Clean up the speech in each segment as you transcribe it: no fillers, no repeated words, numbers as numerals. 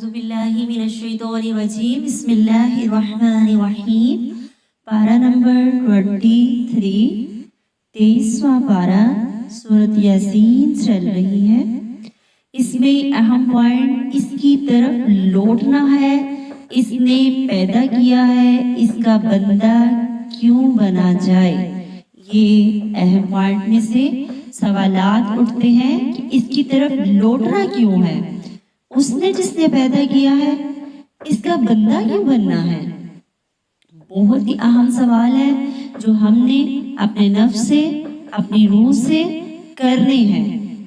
باللہ من الشیطان الرجیم بسم اللہ الرحمن الرحیم پارہ نمبر 23 23واں پارہ سورۃ یاسین چل رہی ہے۔ اس میں اہم پوائنٹ اس کی طرف لوٹنا ہے، اس نے پیدا کیا ہے، اس کا بندہ کیوں بنا جائے۔ یہ اہم پوائنٹ میں سے سوالات اٹھتے ہیں کہ اس کی طرف لوٹنا کیوں ہے، اس نے جس نے پیدا کیا ہے اس کا بندہ کیوں بننا ہے۔ بہت ہی اہم سوال ہے جو ہم نے اپنے نفس سے اپنی روح سے کرنے ہیں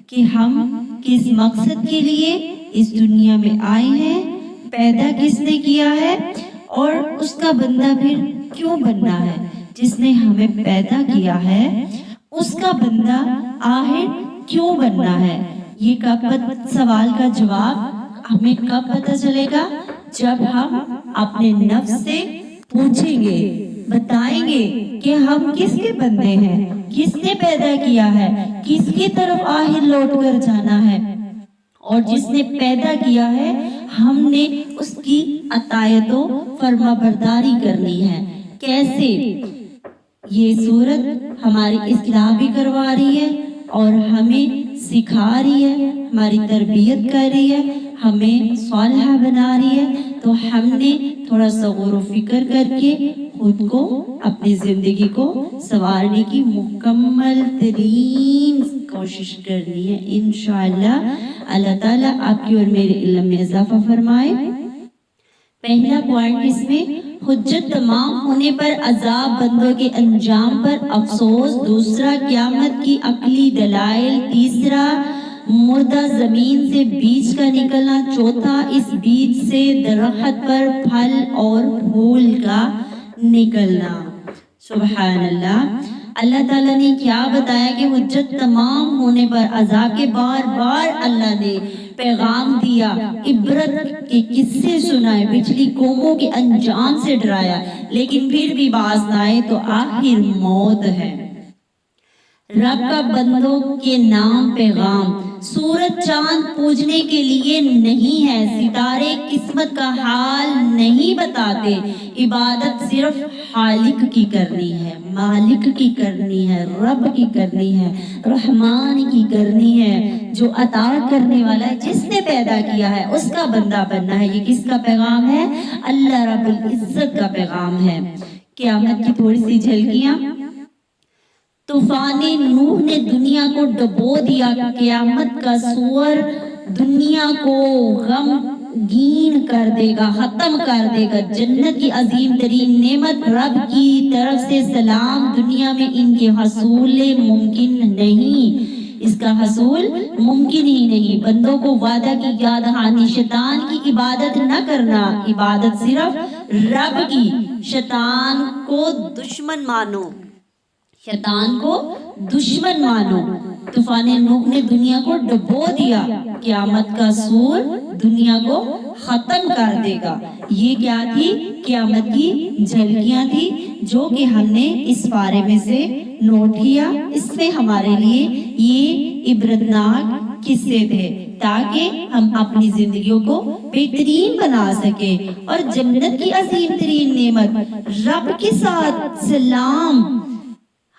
کہ ہم کس مقصد کے لیے اس دنیا میں آئے ہیں، پیدا کس نے کیا ہے اور اس کا بندہ پھر کیوں بننا ہے۔ جس نے ہمیں پیدا کیا ہے اس کا بندہ آخر کیوں بننا ہے۔ یہ سوال کا جواب ہمیں کب پتہ چلے گا؟ جب ہم اپنے نفس سے پوچھیں گے، بتائیں گے کہ ہم کس کے بندے ہیں، کس نے پیدا کیا ہے، کس کی طرف آخر لوٹ کر جانا ہے، اور جس نے پیدا کیا ہے ہم نے اس کی اطاعت و فرما برداری کرنی ہے۔ کیسے؟ یہ سورت ہماری اصلاح بھی کروا رہی ہے اور ہمیں سکھا رہی ہے، ہماری تربیت کر رہی ہے، ہمیں صالحہ بنا رہی ہے۔ تو ہم نے تھوڑا سا غور و فکر کر کے خود کو، اپنی زندگی کو سنوارنے کی مکمل ترین کوشش کرنی ہے۔ انشاءاللہ اللہ تعالیٰ آپ کی اور میرے علم میں اضافہ فرمائے۔ پہلا پوائنٹ اس میں حجت تمام ہونے پر عذاب، بندوں کے انجام پر افسوس، دوسرا قیامت کی عقلی دلائل، تیسرا مردہ زمین سے بیج کا نکلنا، چوتھا اس بیج سے درخت پر پھل اور پھول کا نکلنا۔ سبحان اللہ۔ اللہ تعالیٰ نے کیا بتایا کہ حجت تمام ہونے پر عذاب کے بار بار اللہ نے پیغام دیا، عبرت کے قصے سنائے، پچھلی قوموں کے انجام سے ڈرایا، لیکن پھر بھی باز نہ آئے تو آخر موت ہے۔ رب کا بندوں کے نام پیغام، سورج چاند پوجنے کے لیے نہیں ہے، ستارے قسمت کا حال نہیں بتاتے، عبادت صرف خالق کی کرنی ہے، مالک کی کرنی ہے، رب کی کرنی ہے، رحمان کی کرنی ہے، جو عطا کرنے والا ہے، جس نے پیدا کیا ہے اس کا بندہ بننا ہے۔ یہ کس کا پیغام ہے؟ اللہ رب العزت کا پیغام ہے۔ قیامت کی تھوڑی سی جھلکیاں۔ طوفان نوح نے دنیا کو ڈبو دیا، قیامت کا سور دنیا کو غمگین کر دے گا، ختم کر دے گا۔ جنت کی عظیم ترین نعمت، رب کی طرف سے سلام، دنیا میں ان کے حصول ممکن نہیں، اس کا حصول ممکن ہی نہیں۔ بندوں کو وعدہ کی یاد دہانی، شیطان کی عبادت نہ کرنا، عبادت صرف رب کی، شیطان کو دشمن مانو، شیطان کو دشمن مانو۔ طوفان نوح نے دنیا کو ڈبو دیا، قیامت کا سور دنیا کو ختم کر دے گا۔ یہ کیا تھی؟ قیامت کی جھلکیاں تھی جو کہ ہم نے اس پارے میں سے نوٹ کیا۔ اس میں ہمارے لیے یہ عبرتناک قصے تھے تاکہ ہم اپنی زندگیوں کو بہترین بنا سکیں، اور جنت کی عظیم ترین نعمت، رب کے ساتھ سلام،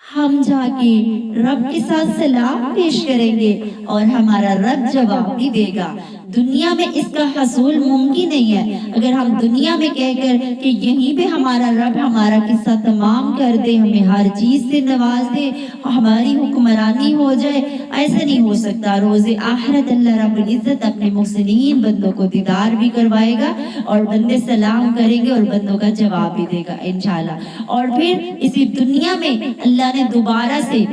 ہم جا کے رب کے ساتھ سلام پیش کریں گے اور ہمارا رب جواب بھی دے گا۔ دنیا میں اس کا حصول ممکن نہیں ہے۔ اگر ہم دنیا میں کہہ کر کہ یہیں پہ ہمارا رب ہمارا قصہ تمام کر دے، ہمیں ہر چیز سے نواز دے، ہماری حکمرانی ہو جائے، ایسا نہیں ہو سکتا۔ روز آخرت اللہ رب العزت اپنے محسنین بندوں کو دیدار بھی کروائے گا، اور بندے سلام کریں گے اور بندوں کا جواب بھی دے گا انشاءاللہ۔ اور پھر اسی دنیا میں اللہ نے دوبارہ سے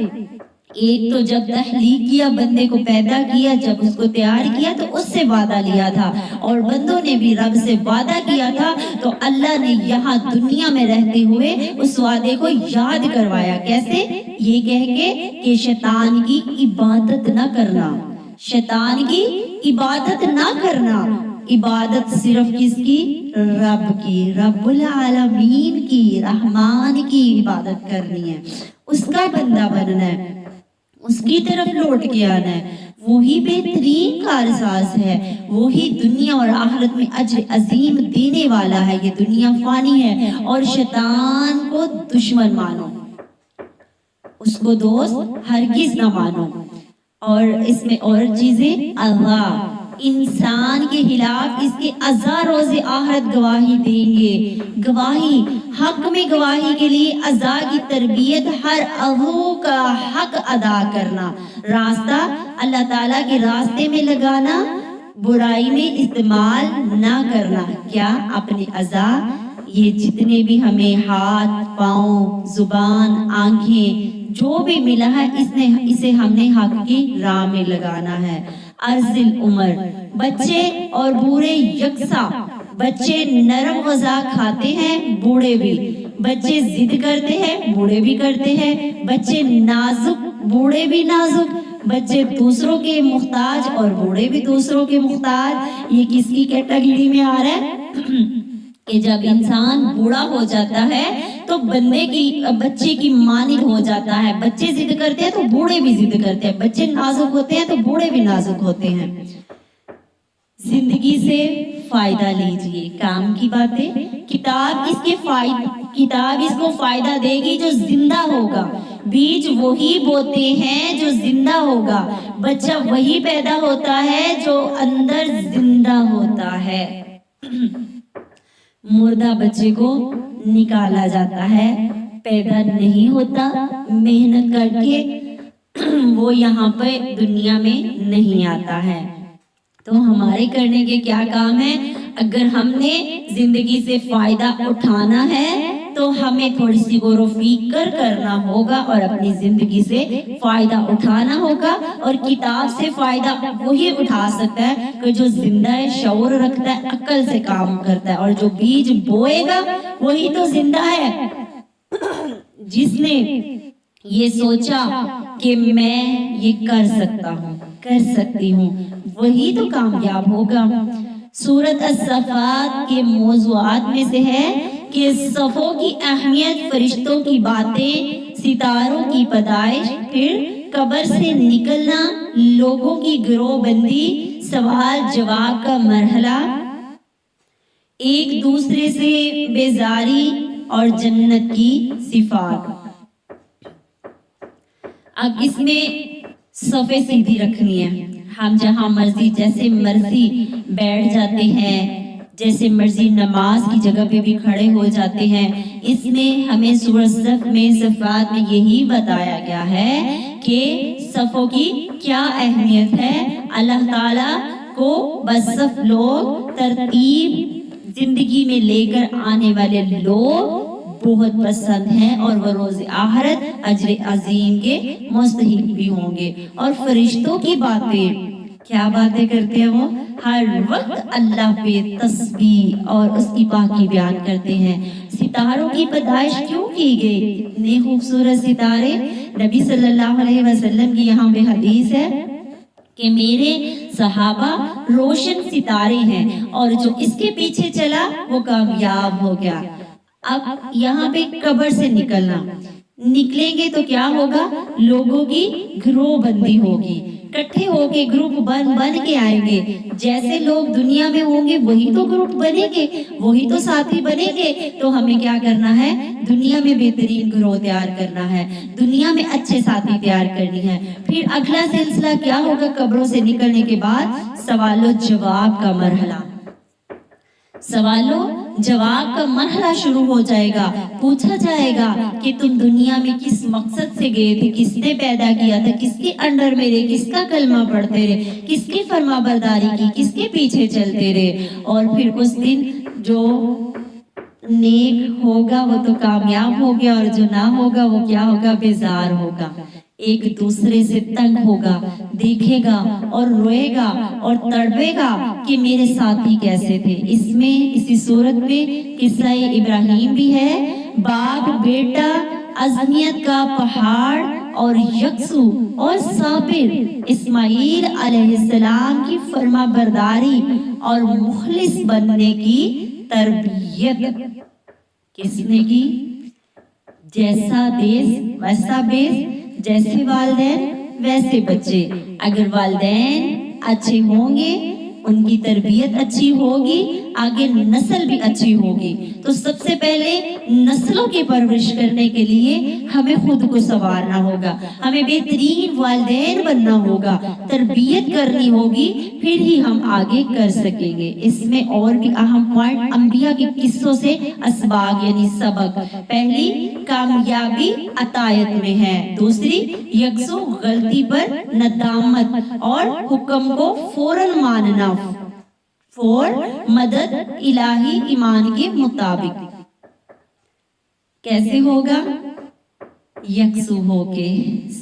ایک تو جب تخلیق کیا، بندے کو پیدا کیا، جب اس کو تیار کیا تو اس سے وعدہ لیا تھا، اور بندوں نے بھی رب سے وعدہ کیا تھا، تو اللہ نے یہاں دنیا میں رہتے ہوئے اس وعدے کو یاد کروایا۔ کیسے؟ یہ کہہ کے کہ شیطان کی عبادت نہ کرنا، شیطان کی عبادت نہ کرنا، عبادت صرف کس کی؟ رب کی، رب العالمین کی، رحمان کی عبادت کرنی ہے، اس کا بندہ بننا ہے۔ اس کی طرف لوٹ کے آنا ہے. وہی بہترین کارساز ہے, وہی دنیا اور آخرت میں اجر عظیم دینے والا ہے. یہ دنیا فانی ہے اور شیطان کو دشمن مانو, اس کو دوست ہرگز نہ مانو. اور اس میں اور چیزیں, اللہ انسان کے خلاف اس کے اعضاء روز آخرت گواہی دیں گے. گواہی حق میں گواہی کے لیے اعضاء کی تربیت, ہر عضو کا حق ادا کرنا, راستہ اللہ تعالیٰ کے راستے میں لگانا, برائی میں استعمال نہ کرنا. کیا اپنے اعضاء, یہ جتنے بھی ہمیں ہاتھ, پاؤں, زبان, آنکھیں جو بھی ملا ہے اسے ہم نے حق کی راہ میں لگانا ہے. ارذل عمر, بچے اور بوڑھے یکساں. بچے نرم غذا کھاتے ہیں, بوڑھے بھی. بچے ضد کرتے ہیں, بوڑھے بھی کرتے ہیں. بچے نازک, بوڑھے بھی نازک. بچے دوسروں کے محتاج اور بوڑھے بھی دوسروں کے محتاج. یہ کس کی کیٹیگری میں آ رہا ہے کہ جب انسان بوڑھا ہو جاتا ہے تو بچے کی مانند ہو جاتا ہے. بچے ضد کرتے ہیں تو بوڑھے بھی ضد کرتے ہیں. بچے نازک ہوتے ہیں تو بوڑھے بھی نازک ہوتے ہیں. زندگی سے فائدہ لیجئے. کام کی باتیں, کتاب اس کو فائدہ دے گی جو زندہ ہوگا. بیج وہی بوتے ہیں جو زندہ ہوگا. بچہ وہی پیدا ہوتا ہے جو اندر زندہ ہوتا ہے. مردہ بچے کو نکالا جاتا ہے, پیدا نہیں ہوتا. محنت کر کے وہ یہاں پہ دنیا میں نہیں آتا ہے. تو ہمارے کرنے کے کیا کام ہے؟ اگر ہم نے زندگی سے فائدہ اٹھانا ہے تو ہمیں تھوڑی سی غور و فکر کرنا ہوگا اور اپنی زندگی سے فائدہ اٹھانا ہوگا. اور کتاب سے فائدہ وہی اٹھا سکتا ہے کہ جو زندہ ہے, شعور رکھتا ہے, عقل سے کام کرتا ہے. اور جو بیج بوئے گا وہی تو زندہ ہے. جس نے یہ سوچا کہ میں یہ کر سکتا ہوں, کر سکتی ہوں, وہی تو کامیاب ہوگا. سورۃ الصفات کے موضوعات میں سے ہے کہ صفوں کی اہمیت, فرشتوں کی باتیں, ستاروں کی پیدائش, پھر قبر سے نکلنا, لوگوں کی گروہ بندی, سوال جواب کا مرحلہ, ایک دوسرے سے بیزاری اور جنت کی صفات. اب اس میں صفیں سیدھی رکھنی ہے. ہم جہاں مرضی جیسے مرضی بیٹھ جاتے ہیں, جیسے مرضی نماز کی جگہ پہ بھی کھڑے ہو جاتے ہیں. اس میں ہمیں سورۃ الصف میں صفات میں یہی بتایا گیا ہے کہ صفوں کی کیا اہمیت ہے. اللہ تعالیٰ کو بس صف لوگ, ترتیب زندگی میں لے کر آنے والے لوگ بہت پسند ہیں اور وہ روز آخرت اجر عظیم کے مستحق بھی ہوں گے. اور فرشتوں کی باتیں, کیا باتیں کرتے ہیں وہ؟ ہر وقت اللہ پہ تسبیح اور اس کی پاکی بیان کرتے ہیں. ستاروں کی پیدائش کیوں کی گئی؟ اتنے خوبصورت ستارے. نبی صلی اللہ علیہ وسلم کی یہاں پہ حدیث ہے کہ میرے صحابہ روشن ستارے ہیں اور جو اس کے پیچھے چلا وہ کامیاب ہو گیا. اب یہاں پہ قبر سے نکلیں گے تو کیا ہوگا؟ لوگوں کی گروہ بندی ہوگی, اکٹھے ہو کے گروپ بن کے آئیں گے. جیسے لوگ دنیا میں ہوں گے وہی تو گروپ بنیں گے, وہی تو ساتھی بنیں گے. تو ہمیں کیا کرنا ہے؟ دنیا میں بہترین گروہ تیار کرنا ہے, دنیا میں اچھے ساتھی تیار کرنی ہے. پھر اگلا سلسلہ کیا ہوگا؟ قبروں سے نکلنے کے بعد سوال و جواب کا مرحلہ. سوال و جواب کا مرحلہ شروع ہو جائے گا. پوچھا جائے گا کہ تم دنیا میں کس مقصد سے گئے تھے, کس نے پیدا کیا تھا, کس کے انڈر میں رہے, کس کا کلمہ پڑھتے رہے, کس کی فرما برداری کی, کس کے پیچھے چلتے رہے. اور پھر اس دن جو نیک ہوگا وہ تو کامیاب ہو گیا, اور جو نہ ہوگا وہ کیا ہوگا؟ بیزار ہوگا. ایک دوسرے سے تنگ ہوگا, دیکھے گا اور روئے گا اور تڑپے گا کہ میرے ساتھی کیسے تھے. اس میں اسی صورت میں قصہ ابراہیم بھی ہے. باپ بیٹا, عظمیت کا پہاڑ اور یکسو اور صابر اسماعیل علیہ السلام کی فرما برداری اور مخلص بننے کی تربیت کس نے کی؟ جیسا دیس ویسا بیس, جیسے والدین ویسے بچے. اگر والدین اچھے ہوں گے، ان کی تربیت اچھی ہوگی، آگے نسل بھی اچھی ہوگی. تو سب سے پہلے نسلوں کی پرورش کرنے کے لیے ہمیں خود کو سنوارنا ہوگا، ہمیں بہترین والدین بننا ہوگا، تربیت کرنی ہوگی، پھر ہی ہم آگے کر سکیں گے. اس میں اور بھی اہم پوائنٹ انبیاء کے قصوں سے اسباق یعنی سبق. پہلی کامیابی عطایت میں ہے، دوسری یکسو غلطی پر ندامت اور حکم کو فوراً ماننا، مدد الہی ایمان کے مطابق. کیسے ہوگا؟ یکسو ہو کے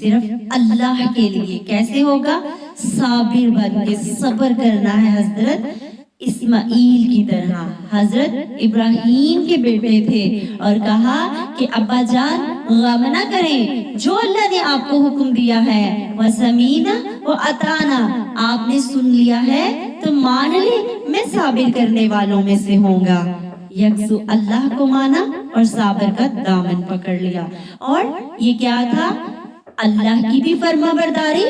صرف اللہ کے لیے. کیسے ہوگا؟ صابر بن کے صبر کرنا ہے حضرت اسماعیل کی طرح. حضرت ابراہیم کے بیٹے تھے اور کہا کہ ابا جان غم نہ کریں، جو اللہ نے آپ کو حکم دیا ہے وَسَمِعْنَا وَأَطَعْنَا، آپ نے سن لیا ہے تو مان لے، میں صابر کرنے والوں میں سے ہوں گا. یکسو اللہ کو مانا اور صابر کا دامن پکڑ لیا. اور یہ کیا تھا؟ اللہ کی بھی فرما برداری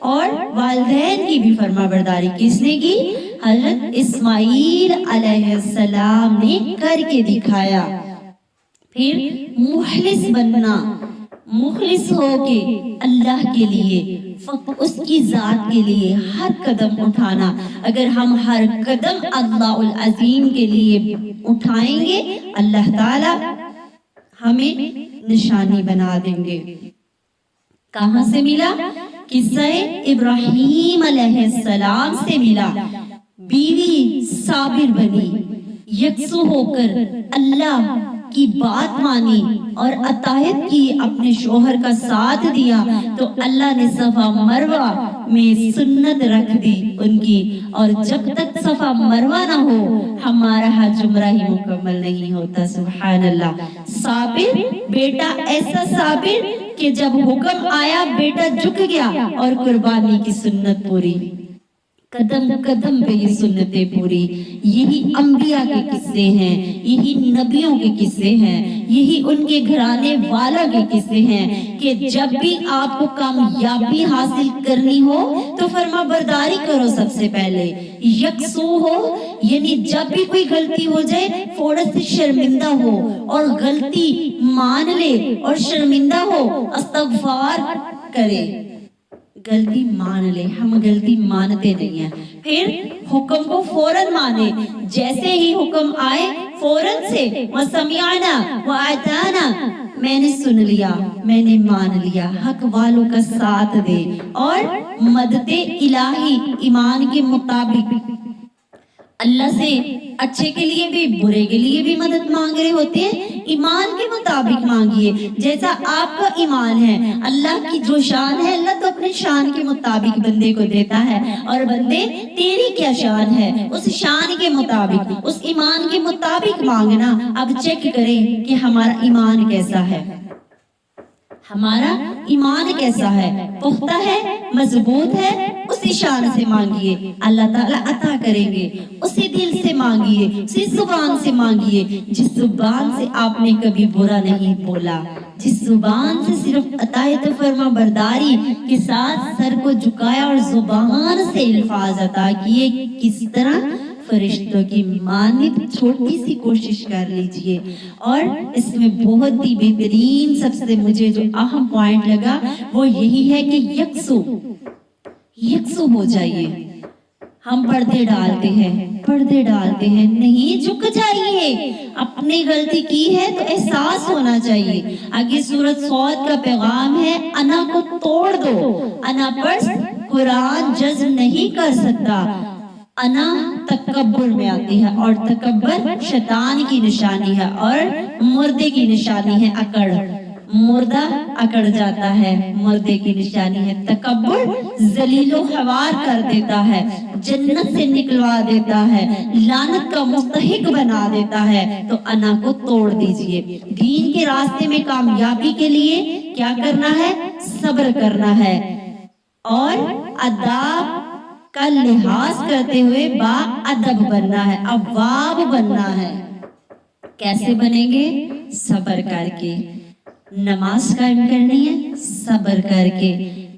اور والدین کی بھی فرما برداری. کس نے کی؟ حضرت اسماعیل علیہ السلام نے کر کے دکھایا. پھر مخلص بننا، مخلص ہو کے اللہ کے لیے، اس کی ذات کے لیے ہر قدم اٹھانا. اگر ہم ہر قدم اللہ العظیم کے لیے اٹھائیں گے، اللہ تعالی ہمیں نشانی بنا دیں گے. کہاں سے ملا؟ قصہ ابراہیم علیہ السلام سے ملا. بیوی صابر بنی، یکسو ہو کر اللہ کی بات مانی اور اطاعت کی، اپنے شوہر کا ساتھ دیا تو اللہ نے صفا مروہ میں سنت رکھ دی ان کی. اور جب تک صفا مروہ نہ ہو ہمارا حج عمرہ ہی مکمل نہیں ہوتا. سبحان اللہ. صابر بیٹا ایسا صابر کہ جب حکم آیا بیٹا جھک گیا اور قربانی کی سنت پوری، قدم قدم پہ یہ سنتیں پوری. یہی انبیاء کے قصے ہیں، یہی نبیوں کے قصے ہیں، یہی ان کے گھرانے والا کے قصے ہیں کہ جب بھی آپ کو کامیابی حاصل کرنی ہو تو فرما برداری کرو. سب سے پہلے یکسو ہو، یعنی جب بھی کوئی غلطی ہو جائے فوراً سے شرمندہ ہو اور غلطی مان لے اور شرمندہ ہو، استغفار کرے، غلطی مان لے. ہم غلطی مانتے نہیں ہیں. پھر حکم کو فوراً مانے، جیسے ہی حکم آئے فوراً سے وَسَمِعْنَا وَأَطَعْنَا، میں نے سن لیا، میں نے مان لیا. حق والوں کا ساتھ دے اور مدد الہی ایمان کے مطابق. اللہ سے اچھے کے لیے بھی برے کے لیے بھی مدد مانگ رہے ہوتے ہیں، ایمان کے مطابق مانگیے. جیسا آپ کا ایمان ہے، اللہ کی جو شان ہے اللہ تو اپنے شان کے مطابق بندے کو دیتا ہے. اور بندے تیری کیا شان ہے، اس شان کے مطابق، اس ایمان کے مطابق مانگنا. اب چیک کریں کہ ہمارا ایمان کیسا ہے، ہمارا ایمان کیسا ہے، پختہ ہے، مضبوط ہے. اسی شان سے مانگیے، اللہ تعالیٰ عطا کریں گے. اسی دل سے مانگیے، اسی زبان سے مانگیے جس زبان سے آپ نے کبھی برا نہیں بولا، جس زبان سے صرف اطاعت فرما برداری کے ساتھ سر کو جھکایا اور زبان سے الفاظ عطا کیے. کس طرح؟ فرشتوں کی مانند چھوٹی سی کوشش کر لیجئے. اور اس میں بہت ہی بہترین سب سے مجھے جو اہم پوائنٹ لگا وہ یہی ہے کہ یکسو ہو جائیے. ہم پردے ڈالتے ہیں، نہیں جھک جائیے. اپنی غلطی کی ہے تو احساس ہونا چاہیے. آگے سورۃ صاد کا پیغام ہے انا کو توڑ دو. انا پر قرآن جزم نہیں کر سکتا. انا تکبر میں آتی ہے اور تکبر شیطان کی نشانی ہے اور مردے کی نشانی ہے. اکڑ، مردہ اکڑ جاتا ہے، مردے کی نشانی ہے. تکبر ذلیل و خوار کر دیتا ہے، جنت سے نکلوا دیتا ہے، لعنت کا مستحق بنا دیتا ہے. تو انا کو توڑ دیجئے. دین کے راستے میں کامیابی کے لیے کیا کرنا ہے؟ صبر کرنا ہے اور آداب کا لحاظ کرتے ہوئے با ادب بننا ہے، اواب بننا ہے. کیسے بنیں گے؟ صبر کر کے. نماز قائم کرنی ہے صبر کر کے.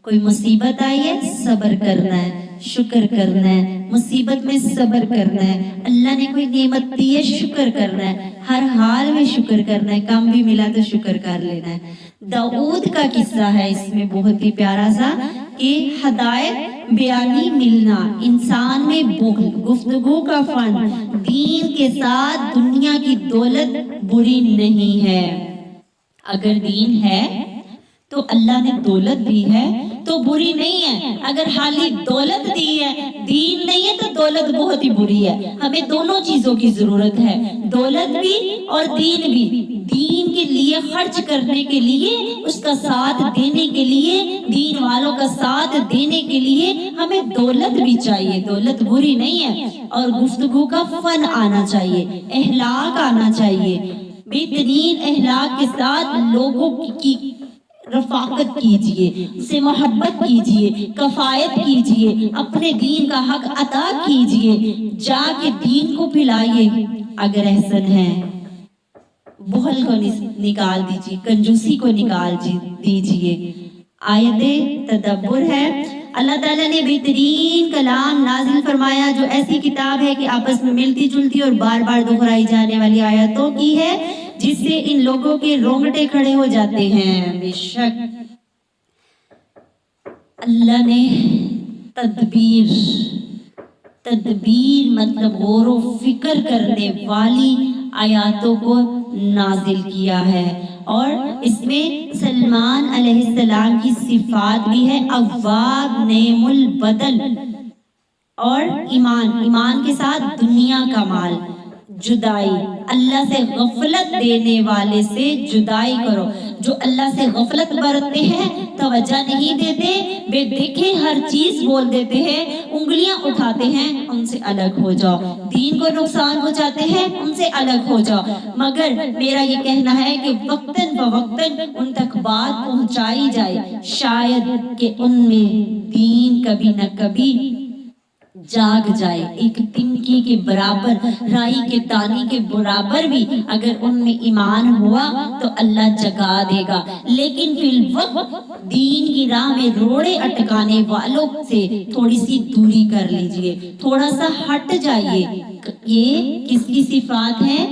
کوئی مصیبت آئی ہے صبر کرنا ہے، شکر کرنا ہے، مصیبت میں صبر کرنا ہے، اللہ نے کوئی نعمت دی ہے شکر کرنا ہے، ہر حال میں شکر کرنا ہے، کام بھی ملا تو شکر کر لینا ہے۔ داؤد کا قصہ ہے اس میں بہت ہی پیارا سا کہ ہدایت بیانی ملنا، انسان میں بخل، گفتگو کا فن، دین کے ساتھ دنیا کی دولت بری نہیں ہے۔ اگر دین ہے تو اللہ نے دولت دی ہے تو بری نہیں ہے، اگر خالی دولت دی ہے دین نہیں ہے تو دولت بہت ہی بری ہے۔ ہمیں دونوں چیزوں کی ضرورت ہے، دولت بھی اور دین بھی۔ دین کے لیے خرچ کرنے کے لیے، اس کا ساتھ دینے کے لیے، دین والوں کا ساتھ دینے کے لیے ہمیں دولت بھی چاہیے، دولت بری نہیں ہے۔ اور گفتگو کا فن آنا چاہیے، اخلاق آنا چاہیے، بہترین اخلاق کے ساتھ لوگوں کی رفاقت کیجئے، سے محبت کیجئے، کفایت کیجئے، اپنے دین کا حق ادا کیجئے، جا کے دین کو پھیلائیے۔ اگر احسن ہے بخل کو نکال دیجئے، کنجوسی کو نکال دیجئے۔ آیت تدبر ہے، اللہ تعالیٰ نے بہترین کلام نازل فرمایا جو ایسی کتاب ہے کہ آپس میں ملتی جلتی اور بار بار دہرائی جانے والی آیتوں کی ہے، جس سے ان لوگوں کے رونگٹے کھڑے ہو جاتے ہیں۔ بے شک اللہ نے تدبیر مطلب غور و فکر کرنے والی آیاتوں کو نازل کیا ہے، اور اس میں سلمان علیہ السلام کی صفات بھی ہے، اواب، نعم البدل، اور ایمان کے ساتھ دنیا کا مال، جدائی، اللہ سے غفلت دینے والے سے جدائی کرو۔ جو اللہ سے غفلت برتتے ہیں، توجہ نہیں دیتے، بے دیکھے ہر چیز بول دیتے ہیں، انگلیاں اٹھاتے ہیں، ان سے الگ ہو جاؤ۔ دین کو نقصان پہنچاتے ہیں، ان سے الگ ہو جاؤ۔ مگر میرا یہ کہنا ہے کہ وقتاً فوقتاً ان تک بات پہنچائی جائے، شاید کہ ان میں دین کبھی نہ کبھی جاگ جائے، ایک تنکی کے برابر، رائی کے دانے کے برابر بھی اگر ان میں ایمان ہوا تو اللہ جگا دے گا۔ لیکن فی الوقت دین کی راہ میں روڑے اٹکانے والوں سے تھوڑی سی دوری کر لیجئے، تھوڑا سا ہٹ جائیے۔ یہ کس کی صفات ہیں؟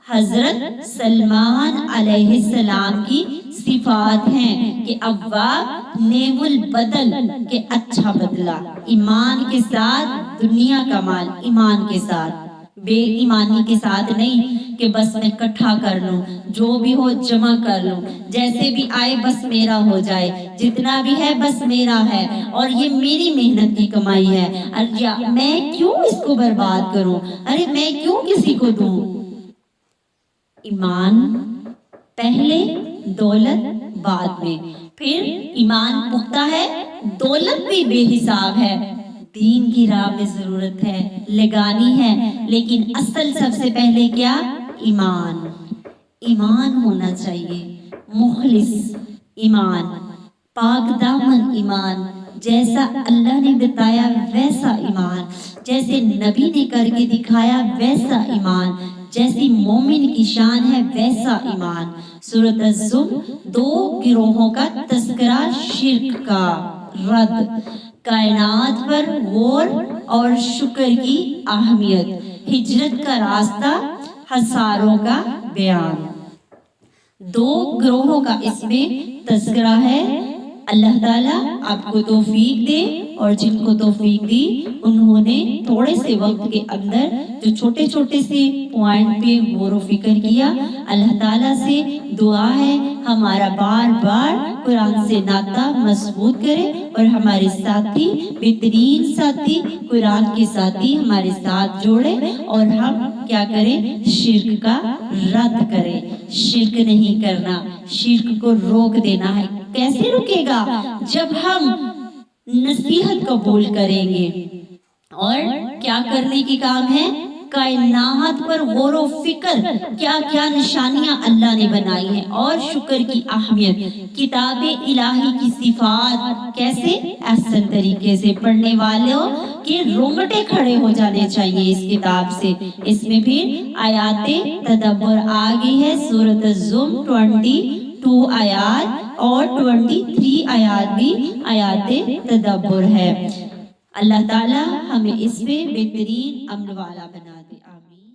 حضرت سلمان علیہ السلام کی صفات ہیں کہ اواب، نعم البدل، کہ اچھا بدلہ، ایمان کے ساتھ دنیا کا مال، ایمان کے ساتھ، بے ایمانی کے ساتھ نہیں کہ بس میں کٹھا کر لوں، جو بھی ہو جمع کر لوں، جیسے بھی آئے بس میرا ہو جائے، جتنا بھی ہے بس میرا ہے، اور یہ میری محنت کی کمائی ہے، میں کیوں اس کو برباد کروں، ارے میں کیوں کسی کو دوں۔ ایمان پہلے، دولت بعد میں، پھر ایمان پختہ ہے، دولت بھی بے حساب ہے، دین کی راہ میں ضرورت ہے، لگانی ہے، لیکن اصل سب سے پہلے کیا؟ ایمان ہونا چاہیے، مخلص ایمان، پاک دامن ایمان، جیسا اللہ نے بتایا ویسا ایمان، جیسے نبی نے کر کے دکھایا ویسا ایمان، جیسی مومن کی شان ہے ویسا ایمان۔ سورۃ الزمر 2 گروہوں کا تذکرہ، شرک کا رد، کائنات پر غور اور شکر کی اہمیت، ہجرت کا راستہ، خساروں کا بیان۔ 2 گروہوں کا اس میں تذکرہ ہے۔ اللہ تعالیٰ آپ کو توفیق دے، اور جن کو توفیق دی انہوں نے تھوڑے سے وقت کے اندر جو چھوٹے چھوٹے سے پوائنٹ پہ غور و فکر کیا، اللہ تعالیٰ سے دعا ہے ہمارا بار بار قرآن سے ناطہ مضبوط کرے، اور ہمارے ساتھی، بہترین ساتھی، قرآن کے ساتھی ہمارے ساتھ جوڑے، اور ہم کیا کریں؟ شرک کا رد کریں۔ شرک نہیں کرنا، شرک کو روک دینا ہے۔ کیسے رکے گا؟ جب ہم نصیحت قبول کریں گے، اور کیا کرنے کی کام ہے؟ کائنات پر غور و فکر، کیا کیا نشانیاں اللہ نے بنائی ہیں، اور شکر کی اہمیت، کتاب الہی کی صفات، کیسے؟ احسن طریقے سے پڑھنے والوں کے رونگٹے کھڑے ہو جانے چاہیے اس کتاب سے۔ اس میں پھر آیات تدبر آ گئی ہے، سورۃ الزمر 22 آیات اور 23 آیات بھی آیات تدبر ہے۔ اللہ تعالیٰ ہمیں اس پہ بہترین عمل والا بنا دے۔